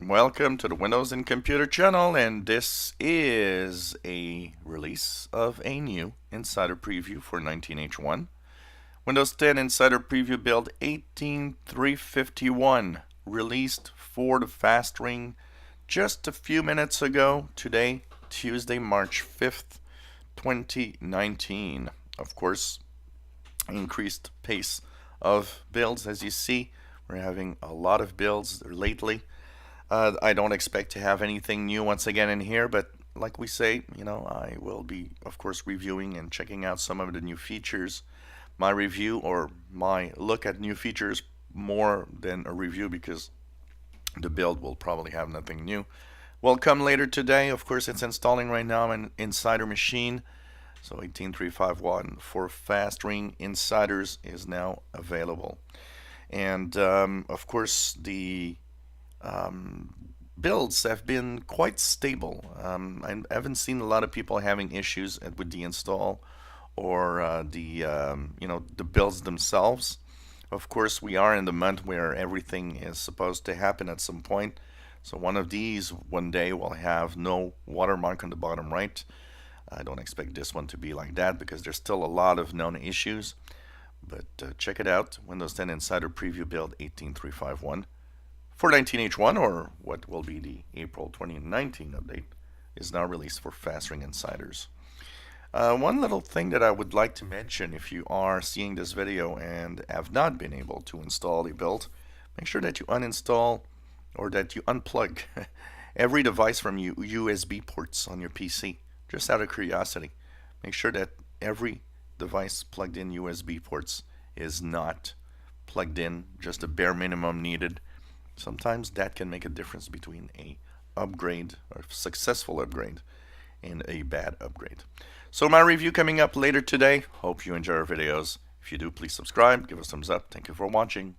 Welcome to the Windows and Computer channel, and this is a release of a new Insider Preview for 19H1. Windows 10 Insider Preview build 18351, released for the fast ring just a few minutes ago, today, Tuesday, March 5th, 2019. Of course, increased pace of builds, as you see. We're having a lot of builds lately. I don't expect to have anything new once again in here, but like we say, I will be, of course, reviewing and checking out some of the new features. My review or my look at new features more than a review, because the build will probably have nothing new. Will come later today. Of course, it's installing right now on an Insider machine. So 18351 for fast ring insiders is now available. And of course, the builds have been quite stable. I haven't seen a lot of people having issues with the install or the builds themselves. Of course, we are in the month where everything is supposed to happen at some point. So one of these one day will have no watermark on the bottom right. I don't expect this one to be like that because there's still a lot of known issues. But check it out, Windows 10 Insider Preview build 18351. For 19H1, or what will be the April 2019 update, is now released for fast ring insiders. One little thing that I would like to mention, if you are seeing this video and have not been able to install a build, make sure that you uninstall or that you unplug every device from USB ports on your PC, just out of curiosity. Make sure that every device plugged in USB ports is not plugged in, just a bare minimum needed. Sometimes that can make a difference between a upgrade or successful upgrade and a bad upgrade. So my review coming up later today. Hope you enjoy our videos. If you do, please subscribe, give us a thumbs up. Thank you for watching.